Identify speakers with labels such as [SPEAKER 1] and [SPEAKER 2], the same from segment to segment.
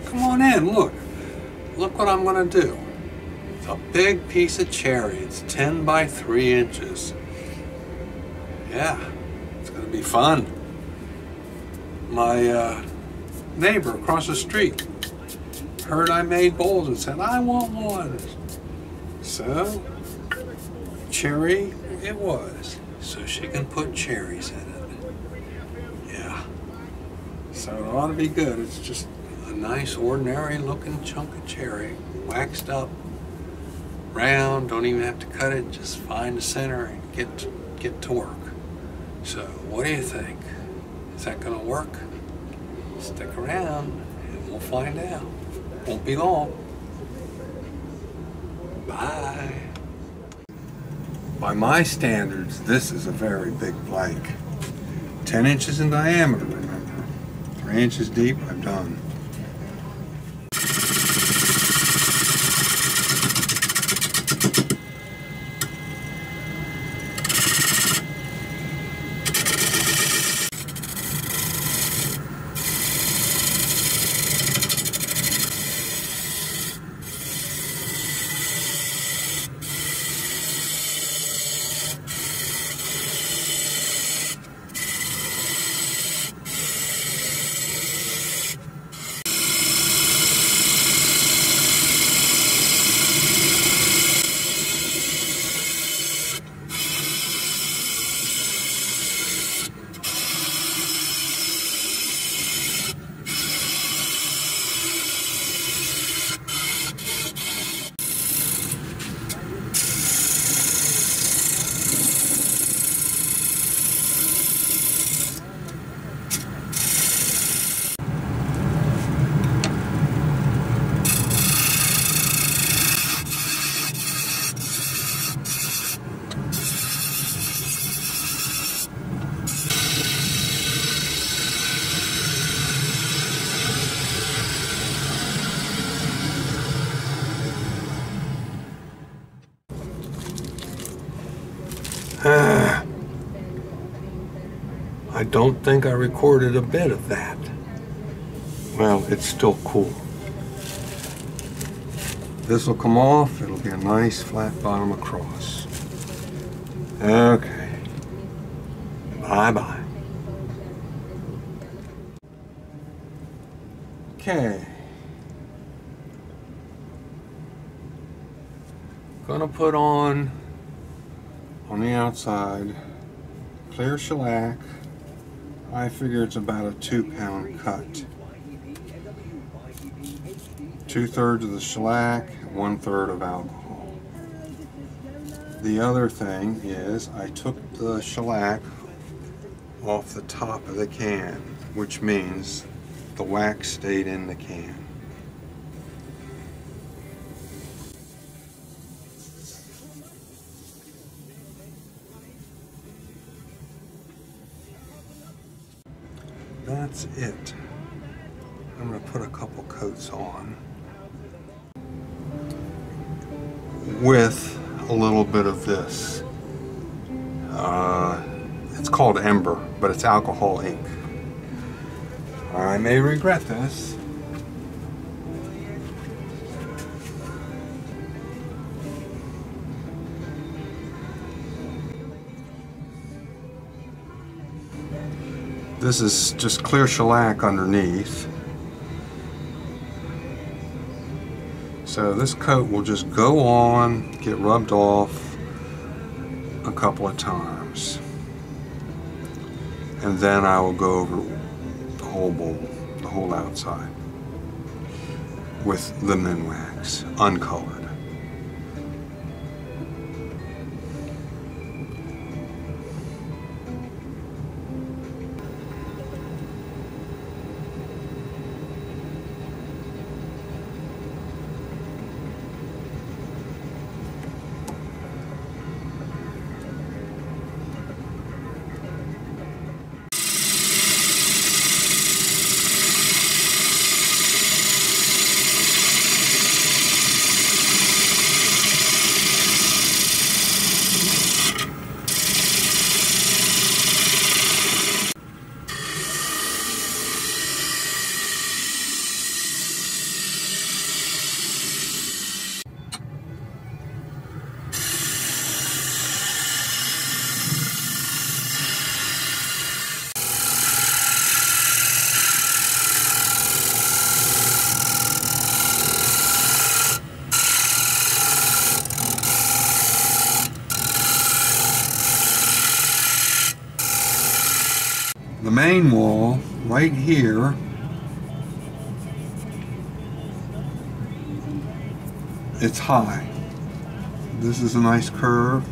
[SPEAKER 1] Come on in, look. Look what I'm gonna do. It's a big piece of cherry. It's 10 by 3 inches. Yeah, it's gonna be fun. My neighbor across the street heard I made bowls and said, I want one. So, cherry it was. So she can put cherries in it. Yeah. So it ought to be good. It's just a nice ordinary looking chunk of cherry, waxed up, round, don't even have to cut it, just find the center and get to work. So what do you think? Is that gonna work? Stick around and we'll find out. Won't be long. Bye. By my standards, this is a very big blank. 10 inches in diameter, remember. 3 inches deep, I'm done. I don't think I recorded a bit of that. Well, it's still cool. This will come off, it'll be a nice flat bottom across. Okay. Bye-bye. Okay. Gonna put on the outside clear shellac. I figure it's about a 2-pound cut. 2/3 of the shellac, 1/3 of alcohol. The other thing is I took the shellac off the top of the can, which means the wax stayed in the can. That's it. I'm going to put a couple coats on with a little bit of this. It's called Ember, but it's alcohol ink. I may regret this. This is just clear shellac underneath. So this coat will just go on, get rubbed off a couple of times. And then I will go over the whole bowl, the whole outside, with the Minwax, uncolored. the main wall right here it's high. This is a nice curve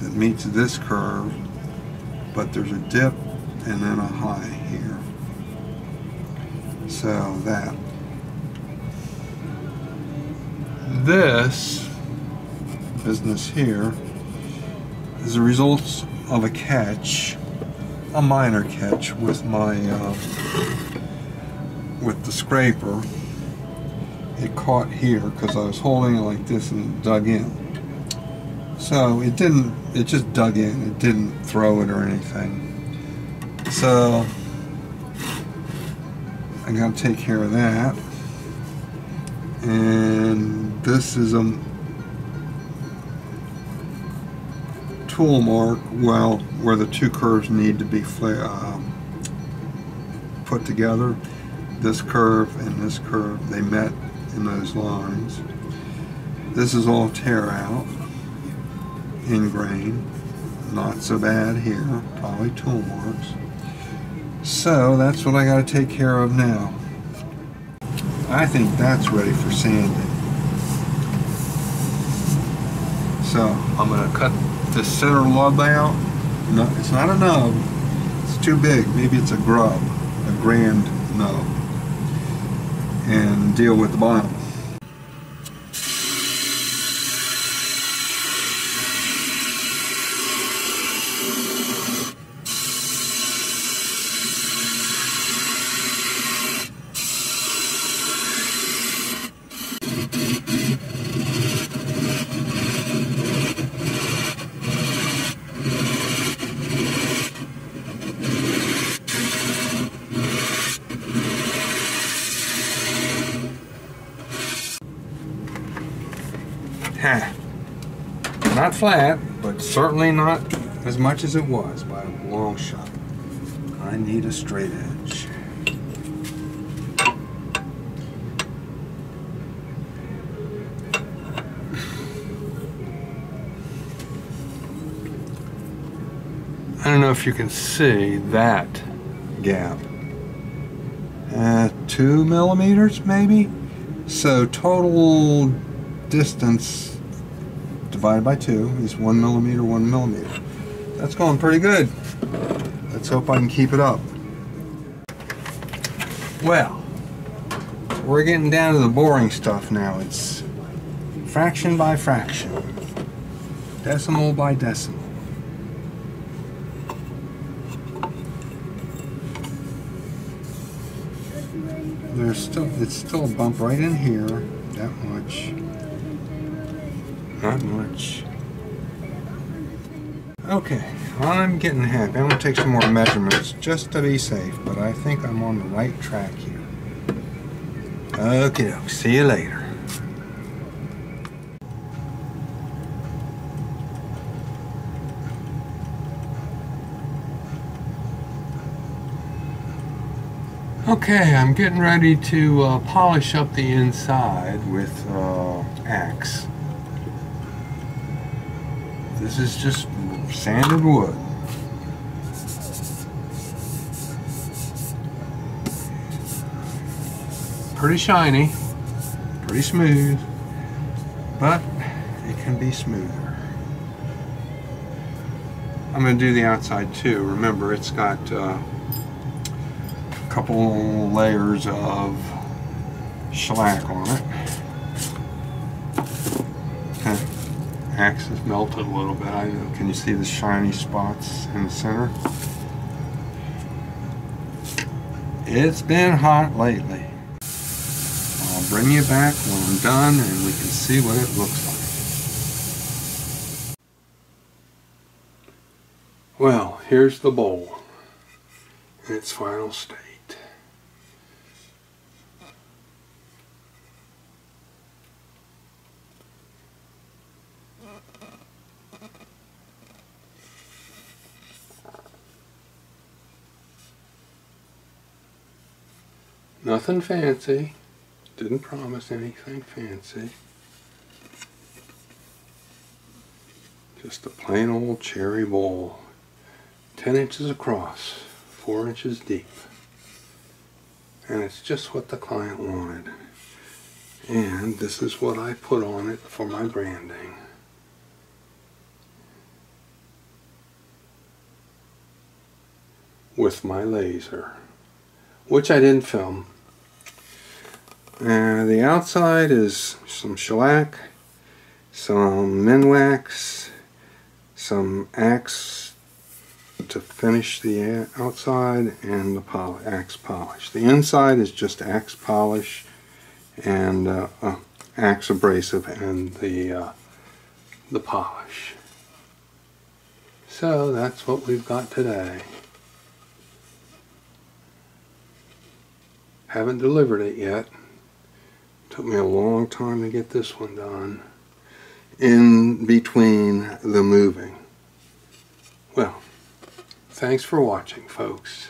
[SPEAKER 1] that meets this curve, but there's a dip and then a high here. So that. This business here is a result of a catch, a minor catch with my with the scraper. It caught here because I was holding it like this and dug in. So it just dug in. It didn't throw it or anything. So I got to take care of that. And this is a tool mark, well, where the two curves need to be put together. This curve and this curve, they met in those lines. This is all tear out in grain. Not so bad here, probably tool marks. So that's what I got to take care of now. I think that's ready for sanding. So I'm going to cut this center lub out. No, it's not a nub. It's too big. Maybe it's a grub, a grand nub. And deal with the bottom. Not flat, but certainly not as much as it was by a long shot. I need a straight edge. I don't know if you can see that gap. 2 millimeters maybe? So total distance divided by 2 is 1 millimeter, 1 millimeter. That's going pretty good. Let's hope I can keep it up. Well, we're getting down to the boring stuff now. It's fraction by fraction, decimal by decimal. It's still a bump right in here, that much. Not much. Okay, I'm getting happy. I'm going to take some more measurements just to be safe, but I think I'm on the right track here. Okay, see you later. Okay, I'm getting ready to polish up the inside with axe. This is just sanded wood. Pretty shiny, pretty smooth, but it can be smoother. I'm going to do the outside too. Remember, it's got a couple layers of shellac on it. Okay. Axe has melted a little bit. I know. Can you see the shiny spots in the center? It's been hot lately. I'll bring you back when I'm done and we can see what it looks like. Well, here's the bowl in its final state. Nothing fancy. Didn't promise anything fancy. Just a plain old cherry bowl. 10 inches across, 4 inches deep. And it's just what the client wanted. And this is what I put on it for my branding. With my laser, which I didn't film. The outside is some shellac, some Minwax, some Axe to finish the outside, and the Axe polish. The inside is just Axe polish and Axe abrasive and the polish. So that's what we've got today. Haven't delivered it yet. Took me a long time to get this one done. In between the moving. Well, thanks for watching, folks.